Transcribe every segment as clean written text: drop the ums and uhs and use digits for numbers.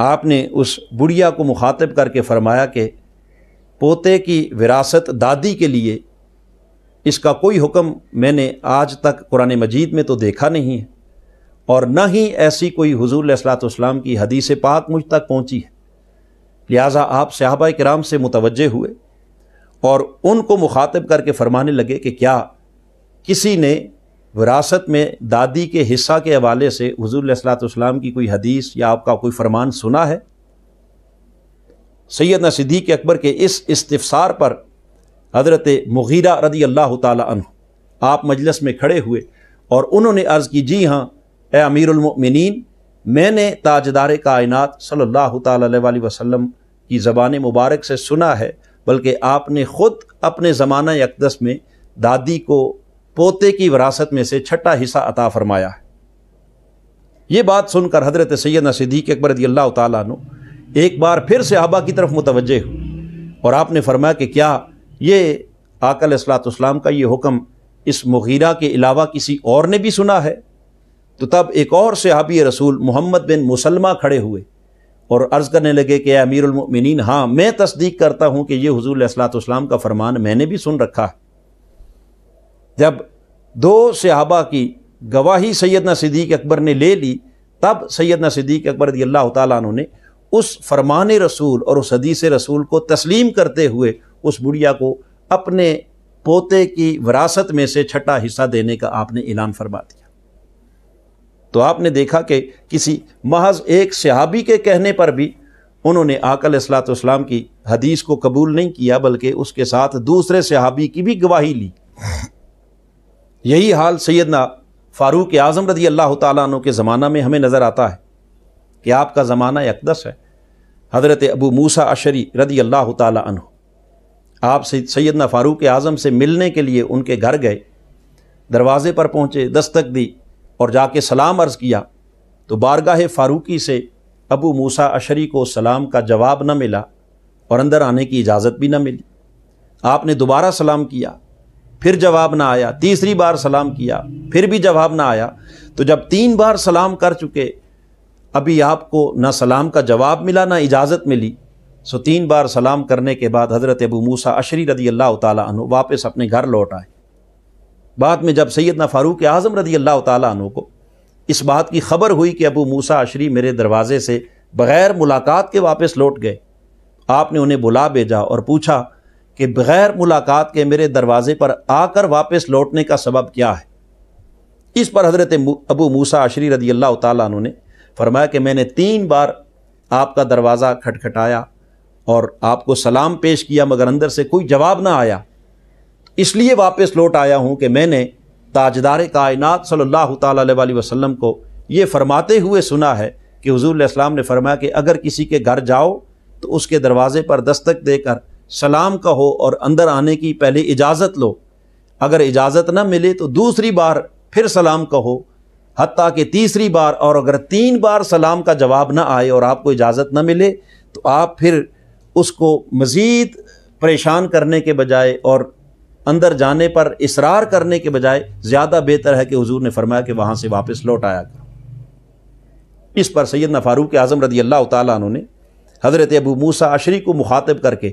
آپ نے اس بڑھیا کو مخاطب کر کے فرمایا کہ پوتے کی وراثت دادی کے لیے اس کا کوئی حکم میں نے آج تک قرآن مجید میں تو دیکھا نہیں ہے، اور نہ ہی ایسی کوئی حضور علیہ الصلوۃ والسلام کی حدیث پاک مجھ تک پہنچی ہے۔ لہٰذا آپ صحابہ کرام سے متوجہ ہوئے اور ان کو مخاطب کر کے فرمانے لگے کہ کیا کسی نے وراثت میں دادی کے حصہ کے حوالے سے حضور علیہ الصلوۃ والسلام کی کوئی حدیث یا آپ کا کوئی فرمان سنا ہے؟ سیدنا صدیق اکبر کے اس استفسار پر حضرت مغیرہ رضی اللہ تعالی عنہ آپ مجلس میں کھڑے ہوئے اور انہوں نے عرض کی، جی ہاں اے امیر المؤمنین، میں نے تاجدار کائنات صلی اللہ تعالی علیہ وآلہ وسلم کی زبان مبارک سے سنا ہے، بلکہ آپ نے خود اپنے زمانہ اقدس میں دادی کو پوتے کی وراثت میں سے چھٹا حصہ عطا فرمایا ہے۔ یہ بات سن کر حضرت سیدنا صدیق اکبر رضی اللہ تعالیٰ عنہ ایک بار پھر صحابہ کی طرف متوجہ ہوئے اور آپ نے فرمایا کہ کیا یہ آقا علیہ الصلوۃ والسلام کا یہ حکم اس مغیرہ کے علاوہ کسی اور نے بھی سنا ہے؟ تو تب ایک اور صحابی رسول محمد بن مسلمہ کھڑے ہوئے اور عرض کرنے لگے کہ اے امیر المؤمنین، ہاں میں تصدیق کرتا ہوں کہ یہ حضور علیہ الصلوۃ والسلام کا فرمان میں نے بھی سن رکھا ہے۔ جب دو صحابہ کی گواہی سیدنا صدیق اکبر نے لے لی، تب سیدنا صدیق اکبر رضی اللہ تعالیٰ عنہ نے اس فرمان رسول اور اس حدیث رسول کو تسلیم کرتے ہوئے اس بڑھیا کو اپنے پوتے کی وراثت میں سے چھٹا حصہ دینے کا آپ نے اعلان فرما دیا۔ تو آپ نے دیکھا کہ کسی محض ایک صحابی کے کہنے پر بھی انہوں نے آقا علیہ الصلوۃ والسلام کی حدیث کو قبول نہیں کیا، بلکہ اس کے ساتھ دوسرے صحابی کی بھی گواہی لی۔ یہی حال سیدنا فاروق اعظم رضی اللہ تعالیٰ عنہ کے زمانہ میں ہمیں نظر آتا ہے کہ آپ کا زمانہ اقدس ہے۔ حضرت ابو موسیٰ اشعری رضی اللہ تعالیٰ عنہ آپ سیدنا فاروق اعظم سے ملنے کے لیے ان کے گھر گئے، دروازے پر پہنچے، دستک دی اور جا کے سلام عرض کیا تو بارگاہ فاروقی سے ابو موسیٰ اشعری کو سلام کا جواب نہ ملا اور اندر آنے کی اجازت بھی نہ ملی۔ آپ نے دوبارہ سلام کیا، پھر جواب نہ آیا، تیسری بار سلام کیا، پھر بھی جواب نہ آیا۔ تو جب 3 بار سلام کر چکے، ابھی آپ کو نہ سلام کا جواب ملا نہ اجازت ملی، سو 3 بار سلام کرنے کے بعد حضرت ابو موسیٰ اشعری رضی اللہ تعالیٰ عنہ واپس اپنے گھر لوٹ آئے۔ بعد میں جب سیدنا فاروق اعظم رضی اللہ تعالیٰ عنہ کو اس بات کی خبر ہوئی کہ ابو موسیٰ اشعری میرے دروازے سے بغیر ملاقات کے واپس لوٹ گئے، آپ نے انہیں بلا بھیجا اور پوچھا کہ بغیر ملاقات کے میرے دروازے پر آ کر واپس لوٹنے کا سبب کیا ہے؟ اس پر حضرت ابو موسیٰ اشعری رضی اللہ تعالیٰ عنہ نے فرمایا کہ میں نے 3 بار آپ کا دروازہ کھٹکھٹایا اور آپ کو سلام پیش کیا، مگر اندر سے کوئی جواب نہ آیا، اس لیے واپس لوٹ آیا ہوں کہ میں نے تاجدار کائنات صلی اللہ تعالیٰ علیہ وآلہ وسلم کو یہ فرماتے ہوئے سنا ہے کہ حضور علیہ السلام نے فرمایا کہ اگر کسی کے گھر جاؤ تو اس کے دروازے پر دستک دے کر سلام کہو اور اندر آنے کی پہلے اجازت لو، اگر اجازت نہ ملے تو دوسری بار پھر سلام کہو، حتیٰ کہ تیسری بار، اور اگر 3 بار سلام کا جواب نہ آئے اور آپ کو اجازت نہ ملے تو آپ پھر اس کو مزید پریشان کرنے کے بجائے اور اندر جانے پر اصرار کرنے کے بجائے زیادہ بہتر ہے کہ حضور نے فرمایا کہ وہاں سے واپس لوٹ آیا کرو۔ اس پر سیدنا فاروق اعظم رضی اللہ تعالیٰ عنہ نے حضرت ابو موسیٰ اشعری کو مخاطب کر کے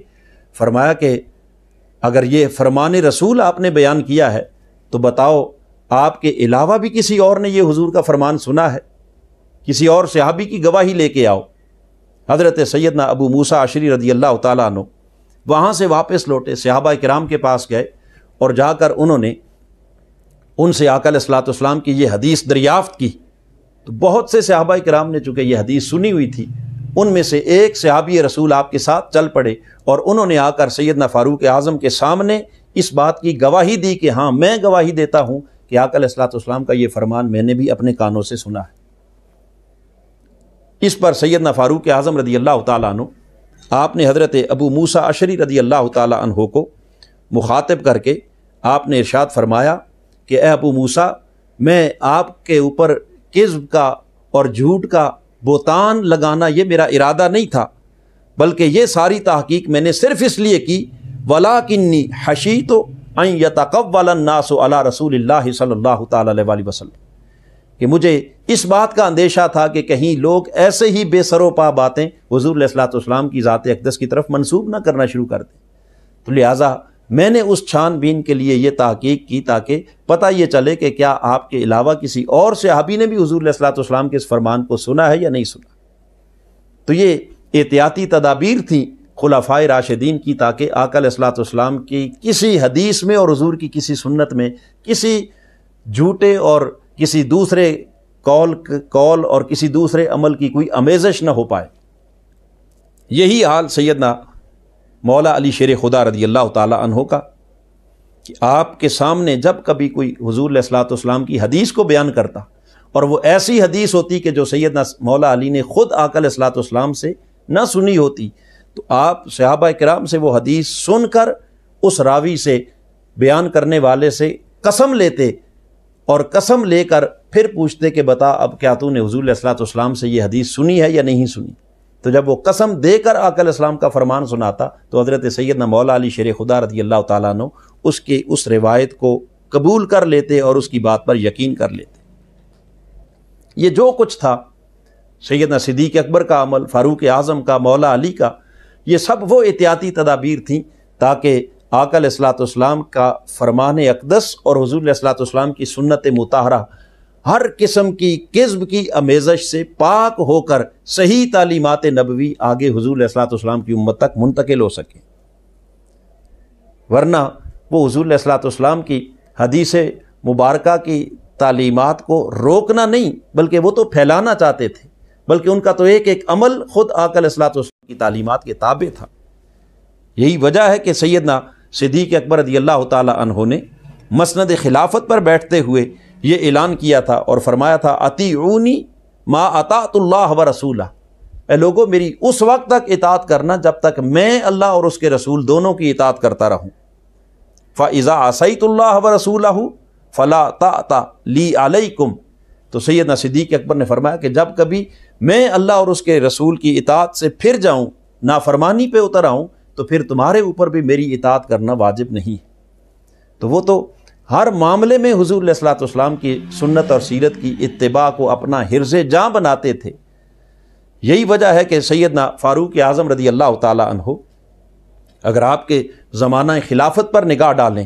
فرمایا کہ اگر یہ فرمان رسول آپ نے بیان کیا ہے تو بتاؤ آپ کے علاوہ بھی کسی اور نے یہ حضور کا فرمان سنا ہے؟ کسی اور صحابی کی گواہی لے کے آؤ۔ حضرت سیدنا ابو موسیٰ اشعری رضی اللہ تعالیٰ عنہ وہاں سے واپس لوٹے، صحابہ کرام کے پاس گئے اور جا کر انہوں نے ان سے آقا علیہ الصلوۃ والسلام کی یہ حدیث دریافت کی۔ تو بہت سے صحابہ کرام نے چونکہ یہ حدیث سنی ہوئی تھی، ان میں سے ایک صحابی رسول آپ کے ساتھ چل پڑے اور انہوں نے آ کر سیدنا فاروق اعظم کے سامنے اس بات کی گواہی دی کہ ہاں میں گواہی دیتا ہوں کہ آقا علیہ الصلوۃ والسلام کا یہ فرمان میں نے بھی اپنے کانوں سے سنا ہے۔ اس پر سیدنا فاروق اعظم رضی اللہ تعالیٰ عنہ آپ نے حضرت ابو موسیٰ اشعری رضی اللہ تعالیٰ عنہ کو مخاطب کر کے آپ نے ارشاد فرمایا کہ اے ابو موسیٰ، میں آپ کے اوپر کذب کا اور جھوٹ کا بہتان لگانا یہ میرا ارادہ نہیں تھا، بلکہ یہ ساری تحقیق میں نے صرف اس لیے کی وَلَٰكِنِّي خَشِيتُ أَن يَتَقَوَّلَ النَّاسُ عَلَىٰ رَسُولِ اللَّهِ صلی اللہ تعالیٰ علیہ وسلم، کہ مجھے اس بات کا اندیشہ تھا کہ کہیں لوگ ایسے ہی بے سر و پا باتیں حضور علیہ الصلوۃ والسلام کی ذات اقدس کی طرف منسوب نہ کرنا شروع کر دیں، تو لہٰذا میں نے اس چھان بین کے لیے یہ تحقیق کی تاکہ پتہ یہ چلے کہ کیا آپ کے علاوہ کسی اور صحابی نے بھی حضور علیہ الصلوۃ والسلام کے اس فرمان کو سنا ہے یا نہیں سنا۔ تو یہ احتیاطی تدابیر تھیں خلفائے راشدین کی، تاکہ آقا علیہ الصلوۃ والسلام کی کسی حدیث میں اور حضور کی کسی سنت میں کسی جھوٹے اور کسی دوسرے قول اور کسی دوسرے عمل کی کوئی آمیزش نہ ہو پائے۔ یہی حال سیدنا مولا علی شیر خدا رضی اللہ تعالی عنہ کا، کہ آپ کے سامنے جب کبھی کوئی حضور علیہ الصلوۃ والسلام کی حدیث کو بیان کرتا اور وہ ایسی حدیث ہوتی کہ جو سیدنا مولا علی نے خود آقا علیہ الصلوۃ والسلام سے نہ سنی ہوتی، تو آپ صحابہ کرام سے وہ حدیث سن کر اس راوی سے، بیان کرنے والے سے قسم لیتے، اور قسم لے کر پھر پوچھتے کہ بتا اب کیا تو نے حضور علیہ الصلوۃ والسلام سے یہ حدیث سنی ہے یا نہیں سنی۔ تو جب وہ قسم دے کر آقا علیہ السلام کا فرمان سناتا تو حضرت سیدنا مولا علی شیر خدا رضی اللہ تعالیٰ عنہ اس روایت کو قبول کر لیتے اور اس کی بات پر یقین کر لیتے۔ یہ جو کچھ تھا سیدنا صدیق اکبر کا عمل، فاروق اعظم کا، مولا علی کا، یہ سب وہ احتیاطی تدابیر تھیں تاکہ آقا علیہ الصلوۃ والسلام کا فرمان اقدس اور حضور علیہ الصلوۃ والسلام کی سنت مطہرہ ہر قسم کی کذب کی آمیزش سے پاک ہو کر صحیح تعلیمات نبوی آگے حضور علیہ الصلوۃ والسلام کی امت تک منتقل ہو سکیں، ورنہ وہ حضور علیہ الصلوۃ والسلام کی حدیث مبارکہ کی تعلیمات کو روکنا نہیں بلکہ وہ تو پھیلانا چاہتے تھے، بلکہ ان کا تو ایک ایک عمل خود آقا علیہ الصلوۃ والسلام کی تعلیمات کے تابع تھا۔ یہی وجہ ہے کہ سیدنا صدیق اکبر رضی اللہ تعالی عنہ نے مسند خلافت پر بیٹھتے ہوئے یہ اعلان کیا تھا اور فرمایا تھا اطیعونی ما اطاعت اللہ و رسولہ، اے لوگو میری اس وقت تک اطاعت کرنا جب تک میں اللہ اور اس کے رسول دونوں کی اطاعت کرتا رہوں، فَإِذَا عَصَيْتُ اللَّهَ وَرَسُولَهُ فَلَا طَاعَةَ لِي عَلَيْكُمْ۔ تو سیدنا صدیق اکبر نے فرمایا کہ جب کبھی میں اللہ اور اس کے رسول کی اطاعت سے پھر جاؤں، نافرمانی پہ اتر آؤں، تو پھر تمہارے اوپر بھی میری اطاعت کرنا واجب نہیں۔ تو وہ تو ہر معاملے میں حضور علیہ الصلوۃ والسلام کی سنت اور سیرت کی اتباع کو اپنا حرز جاں بناتے تھے۔ یہی وجہ ہے کہ سیدنا فاروق اعظم رضی اللہ تعالی عنہ، اگر آپ کے زمانہ خلافت پر نگاہ ڈالیں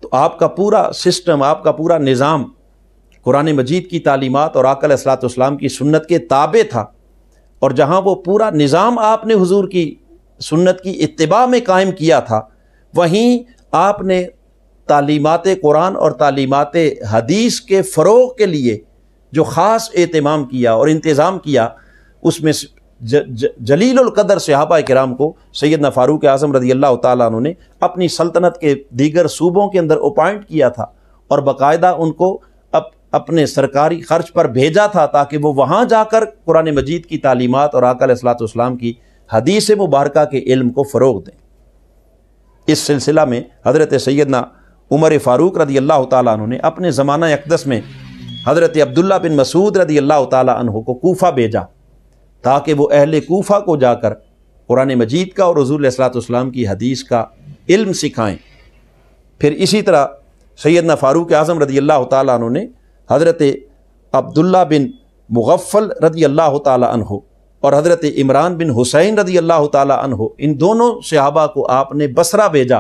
تو آپ کا پورا سسٹم، آپ کا پورا نظام قرآن مجید کی تعلیمات اور آقا علیہ الصلوۃ والسلام کی سنت کے تابع تھا، اور جہاں وہ پورا نظام آپ نے حضور کی سنت کی اتباع میں قائم کیا تھا، وہیں آپ نے تعلیمات قرآن اور تعلیمات حدیث کے فروغ کے لیے جو خاص اہتمام کیا اور انتظام کیا، اس میں جلیل القدر صحابہ کرام کو سیدنا فاروق اعظم رضی اللہ تعالیٰ عنہ نے اپنی سلطنت کے دیگر صوبوں کے اندر اپائنٹ کیا تھا، اور باقاعدہ ان کو اپنے سرکاری خرچ پر بھیجا تھا تاکہ وہ وہاں جا کر قرآن مجید کی تعلیمات اور آقا علیہ الصلوۃ والسلام کی حدیث مبارکہ کے علم کو فروغ دیں۔ اس سلسلہ میں حضرت سیدنا عمر فاروق رضی اللہ تعالیٰ عنہ نے اپنے زمانہ اقدس میں حضرت عبداللہ بن مسعود رضی اللہ تعالیٰ عنہ کو کوفہ بھیجا تاکہ وہ اہل کوفہ کو جا کر قرآن مجید کا اور حضور علیہ الصلوۃ والسلام کی حدیث کا علم سکھائیں۔ پھر اسی طرح سیدنا فاروق اعظم رضی اللہ تعالیٰ عنہ نے حضرت عبداللہ بن مغفل رضی اللہ تعالیٰ عنہ اور حضرت عمران بن حسین رضی اللہ تعالیٰ عنہ، ان دونوں صحابہ کو آپ نے بصرہ بھیجا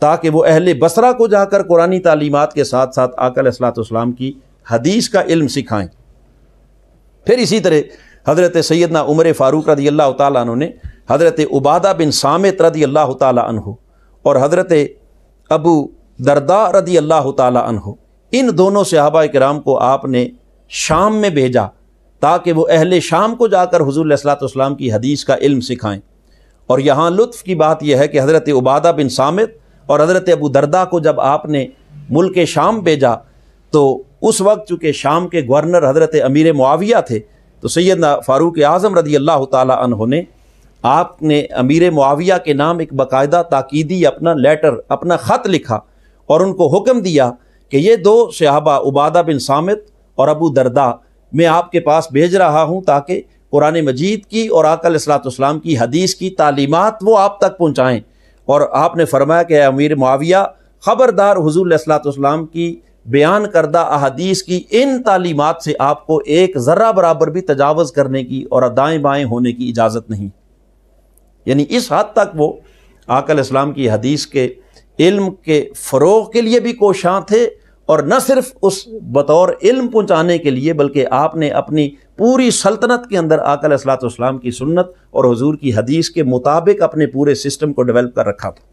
تاکہ وہ اہل بصرہ کو جا کر قرآنی تعلیمات کے ساتھ ساتھ آقا علیہ الصلوۃ والسلام کی حدیث کا علم سکھائیں۔ پھر اسی طرح حضرت سیدنا عمر فاروق رضی اللہ تعالیٰ عنہ نے حضرت عبادہ بن صامت رضی اللہ تعالیٰ عنہ اور حضرت ابو درداء رضی اللہ تعالیٰ عنہ، ان دونوں صحابہ کرام کو آپ نے شام میں بھیجا تاکہ وہ اہل شام کو جا کر حضور علیہ الصلوۃ والسلام کی حدیث کا علم سکھائیں۔ اور یہاں لطف کی بات یہ ہے کہ حضرت عبادہ بن صامت اور حضرت ابو درداء کو جب آپ نے ملک شام بھیجا تو اس وقت چونکہ شام کے گورنر حضرت امیر معاویہ تھے، تو سیدنا فاروق اعظم رضی اللہ تعالیٰ عنہ نے آپ نے امیر معاویہ کے نام ایک باقاعدہ تاکیدی اپنا لیٹر، اپنا خط لکھا اور ان کو حکم دیا کہ یہ دو صحابہ عبادہ بن صامت اور ابو درداء میں آپ کے پاس بھیج رہا ہوں تاکہ قرآن مجید کی اور آقا علیہ الصلوۃ والسلام کی حدیث کی تعلیمات وہ آپ تک پہنچائیں۔ اور آپ نے فرمایا کہ امیر معاویہ، خبردار حضور علیہ الصلوۃ والسلام کی بیان کردہ احادیث کی ان تعلیمات سے آپ کو ایک ذرہ برابر بھی تجاوز کرنے کی اور دائیں بائیں ہونے کی اجازت نہیں۔ یعنی اس حد تک وہ آقا علیہ السلام کی حدیث کے علم کے فروغ کے لیے بھی کوشاں تھے، اور نہ صرف اس بطور علم پہنچانے کے لیے بلکہ آپ نے اپنی پوری سلطنت کے اندر آقا علیہ السلام کی سنت اور حضور کی حدیث کے مطابق اپنے پورے سسٹم کو ڈیولپ کر رکھا تھا۔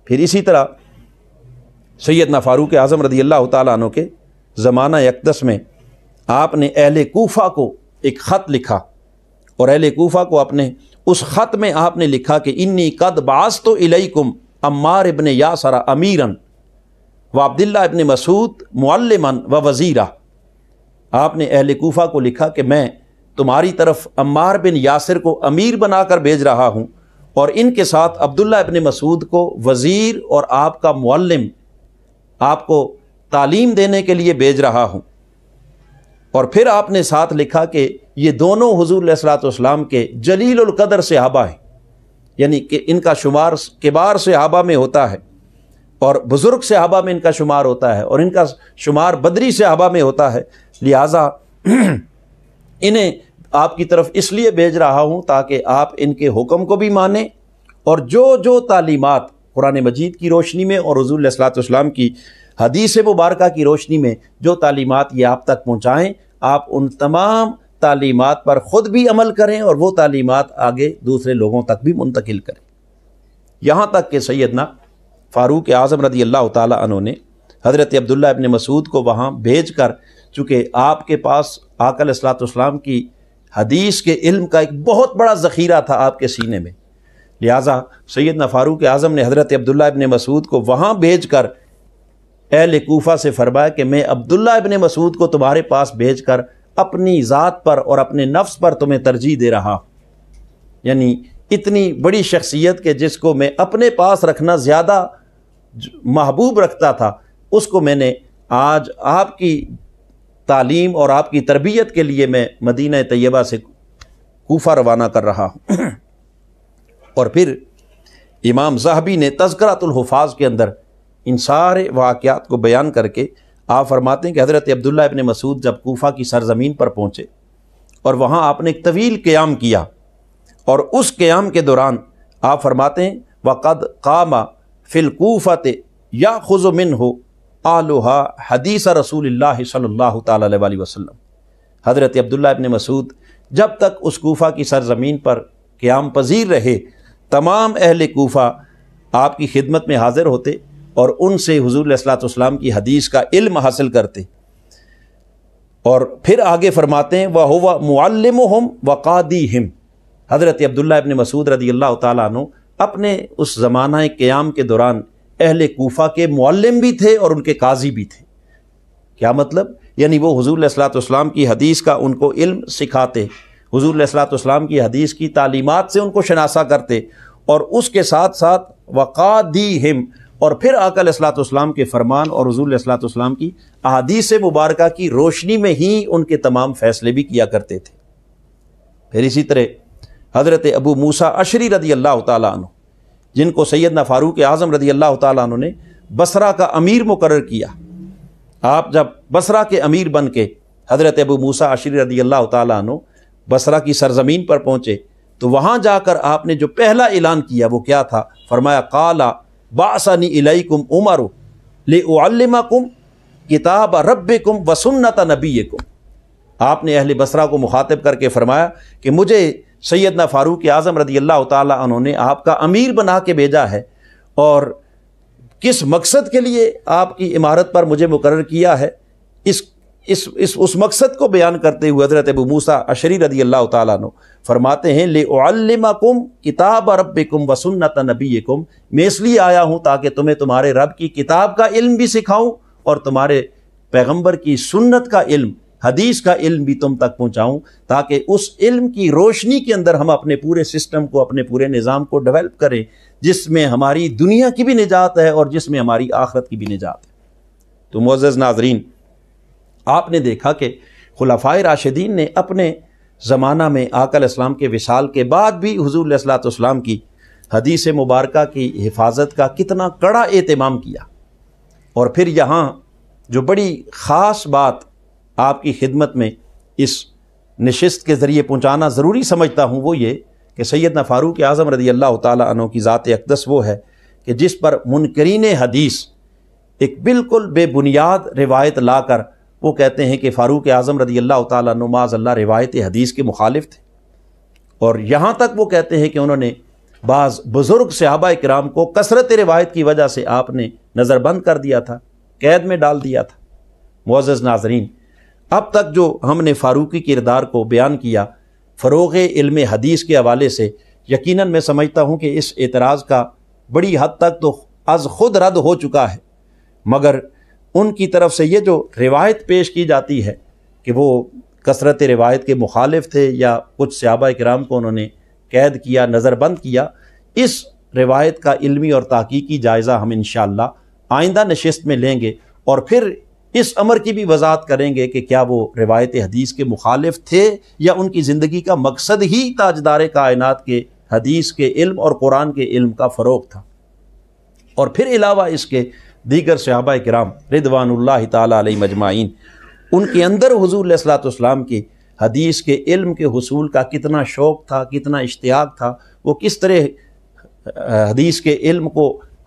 پھر اسی طرح سیدنا فاروق اعظم رضی اللہ تعالیٰ عنہ کے زمانہ اقدس میں آپ نے اہل کوفہ کو ایک خط لکھا، اور اہل کوفہ کو اپنے اس خط میں آپ نے لکھا کہ انی قد بعثت الیکم عمار ابن یاسر امیرا و عبداللہ ابن مسعود معلما و وزیرا۔ آپ نے اہل کوفہ کو لکھا کہ میں تمہاری طرف عمار بن یاسر کو امیر بنا کر بھیج رہا ہوں، اور ان کے ساتھ عبداللہ ابن مسعود کو وزیر اور آپ کا معلم، آپ کو تعلیم دینے کے لیے بھیج رہا ہوں۔ اور پھر آپ نے ساتھ لکھا کہ یہ دونوں حضور علیہ الصلوۃ والسلام کے جلیل القدر صحابہ ہیں، یعنی کہ ان کا شمار کبار صحابہ میں ہوتا ہے، اور بزرگ صحابہ میں ان کا شمار ہوتا ہے، اور ان کا شمار بدری صحابہ میں ہوتا ہے، لہٰذا انہیں آپ کی طرف اس لیے بھیج رہا ہوں تاکہ آپ ان کے حکم کو بھی مانیں، اور جو تعلیمات قرآن مجید کی روشنی میں اور حضور علیہ الصلوۃ والسلام کی حدیث مبارکہ کی روشنی میں جو تعلیمات یہ آپ تک پہنچائیں، آپ ان تمام تعلیمات پر خود بھی عمل کریں اور وہ تعلیمات آگے دوسرے لوگوں تک بھی منتقل کریں۔ یہاں تک کہ سیدنا فاروق اعظم رضی اللہ تعالیٰ عنہ نے حضرت عبداللہ ابن مسعود کو وہاں بھیج کر، چونکہ آپ کے پاس آقا علیہ الصلوۃ والسلام کی حدیث کے علم کا ایک بہت بڑا ذخیرہ تھا آپ کے سینے میں، لہٰذا سیدنا فاروق اعظم نے حضرت عبداللہ ابن مسعود کو وہاں بھیج کر اہل کوفہ سے فرمایا کہ میں عبداللہ ابن مسعود کو تمہارے پاس بھیج کر اپنی ذات پر اور اپنے نفس پر تمہیں ترجیح دے رہا ہوں، یعنی اتنی بڑی شخصیت کے جس کو میں اپنے پاس رکھنا زیادہ محبوب رکھتا تھا، اس کو میں نے آج آپ کی تعلیم اور آپ کی تربیت کے لیے میں مدینہ طیبہ سے کوفہ روانہ کر رہا ہوں۔ اور پھر امام ذہبی نے تذکرۃ الحفاظ کے اندر ان سارے واقعات کو بیان کر کے آپ فرماتے ہیں کہ حضرت عبداللہ ابن مسعود جب کوفہ کی سرزمین پر پہنچے اور وہاں آپ نے ایک طویل قیام کیا، اور اس قیام کے دوران آپ فرماتے ہیں وَقَدْ قَامَ فِي الْكُوفَةِ يَأْخُذُ مِنْهُ أَهْلُهَا حدیث رسول اللہ صلی اللہ تعالیٰ علیہ وسلم۔ حضرت عبداللہ ابن مسعود جب تک اس کوفہ کی سرزمین پر قیام پذیر رہے، تمام اہل کوفہ آپ کی خدمت میں حاضر ہوتے اور ان سے حضور علیہ الصلوۃ والسلام کی حدیث کا علم حاصل کرتے، اور پھر آگے فرماتے ہیں وَهُوَ مُعَلِّمُهُمْ وَقَادِيهِمْ۔ حضرت عبداللہ ابن مسعود رضی اللہ تعالیٰ عنہ اپنے اس زمانہ قیام کے دوران اہل کوفہ کے معلم بھی تھے اور ان کے قاضی بھی تھے۔ کیا مطلب؟ یعنی وہ حضور علیہ الصلوۃ والسلام کی حدیث کا ان کو علم سکھاتے، حضور علیہ الصلوۃ والسلام کی حدیث کی تعلیمات سے ان کو شناسا کرتے، اور اس کے ساتھ ساتھ وقادیہم، اور پھر آقا علیہ الصلوۃ والسلام کے فرمان اور حضور علیہ الصلوۃ والسلام کی احادیث مبارکہ کی روشنی میں ہی ان کے تمام فیصلے بھی کیا کرتے تھے۔ پھر اسی طرح حضرت ابو موسیٰ اشعری رضی اللہ تعالیٰ عنہ، جن کو سیدنا فاروق اعظم رضی اللہ تعالیٰ عنہ نے بصرہ کا امیر مقرر کیا، آپ جب بصرہ کے امیر بن کے حضرت ابو موسیٰ اشعری رضی اللہ تعالیٰ عنہ بصرہ کی سرزمین پر پہنچے، تو وہاں جا کر آپ نے جو پہلا اعلان کیا وہ کیا تھا؟ فرمایا قال بعثنی الیکم عمر لأعلمکم کتاب ربکم وسنت نبیکم۔ آپ نے اہل بصرہ کو مخاطب کر کے فرمایا کہ مجھے سیدنا فاروق اعظم رضی اللہ تعالیٰ عنہ نے آپ کا امیر بنا کے بھیجا ہے، اور کس مقصد کے لیے آپ کی امارت پر مجھے مقرر کیا ہے، اس مقصد کو بیان کرتے ہوئے حضرت ابو موسیٰ اشعری رضی اللہ تعالیٰ عنہ فرماتے ہیں لِأُعَلِّمَكُمْ کتاب ربکم وسنت نبیکم، میں اس لیے آیا ہوں تاکہ تمہیں تمہارے رب کی کتاب کا علم بھی سکھاؤں اور تمہارے پیغمبر کی سنت کا علم، حدیث کا علم بھی تم تک پہنچاؤں، تاکہ اس علم کی روشنی کے اندر ہم اپنے پورے سسٹم کو، اپنے پورے نظام کو ڈیولپ کریں، جس میں ہماری دنیا کی بھی نجات ہے اور جس میں ہماری آخرت کی بھی نجات ہے۔ تو معزز ناظرین، آپ نے دیکھا کہ خلفائے راشدین نے اپنے زمانہ میں آقا علیہ السلام کے وصال کے بعد بھی حضور علیہ الصلوۃ والسلام کی حدیث مبارکہ کی حفاظت کا کتنا کڑا اہتمام کیا، اور پھر یہاں جو بڑی خاص بات آپ کی خدمت میں اس نشست کے ذریعے پہنچانا ضروری سمجھتا ہوں وہ یہ کہ سیدنا فاروق اعظم رضی اللہ تعالیٰ عنہ کی ذات اقدس وہ ہے کہ جس پر منکرین حدیث ایک بالکل بے بنیاد روایت لا کر وہ کہتے ہیں کہ فاروق اعظم رضی اللہ تعالیٰ عنہ معاذ اللہ روایت حدیث کے مخالف تھے، اور یہاں تک وہ کہتے ہیں کہ انہوں نے بعض بزرگ صحابہ کرام کو کثرت روایت کی وجہ سے آپ نے نظر بند کر دیا تھا، قید میں ڈال دیا تھا۔ معزز ناظرین، اب تک جو ہم نے فاروقی کردار کو بیان کیا فروغ علم حدیث کے حوالے سے، یقیناً میں سمجھتا ہوں کہ اس اعتراض کا بڑی حد تک تو از خود رد ہو چکا ہے، مگر ان کی طرف سے یہ جو روایت پیش کی جاتی ہے کہ وہ کثرت روایت کے مخالف تھے یا کچھ صحابہ کرام کو انہوں نے قید کیا، نظر بند کیا، اس روایت کا علمی اور تحقیقی جائزہ ہم انشاءاللہ آئندہ نشست میں لیں گے، اور پھر اس امر کی بھی وضاحت کریں گے کہ کیا وہ روایت حدیث کے مخالف تھے یا ان کی زندگی کا مقصد ہی تاجدار کائنات کے حدیث کے علم اور قرآن کے علم کا فروغ تھا۔ اور پھر علاوہ اس کے دیگر صحابہ کرام رضوان اللہ تعالیٰ علیہ مجمعین، ان کے اندر حضور علیہ الصلوۃ والسلام کی حدیث کے علم کے حصول کا کتنا شوق تھا، کتنا اشتیاق تھا، وہ کس طرح حدیث کے علم کو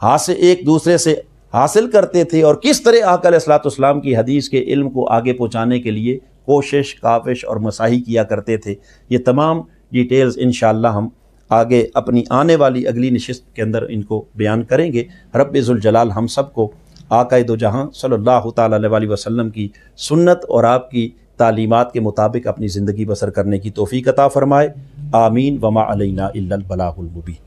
ایک دوسرے سے حاصل کرتے تھے، اور کس طرح آقا علیہ الصلوۃ والسلام کی حدیث کے علم کو آگے پہنچانے کے لیے کوشش، کاوش اور مساعی کیا کرتے تھے۔ یہ تمام ڈیٹیلز انشاءاللہ ہم آگے اپنی آنے والی اگلی نشست کے اندر ان کو بیان کریں گے۔ رب ذوالجلال ہم سب کو آقا دو جہاں صلی اللہ تعالیٰ علیہ وسلم کی سنت اور آپ کی تعلیمات کے مطابق اپنی زندگی بسر کرنے کی توفیق عطا فرمائے۔ آمین۔ وما علینا الا البلاغ المبین۔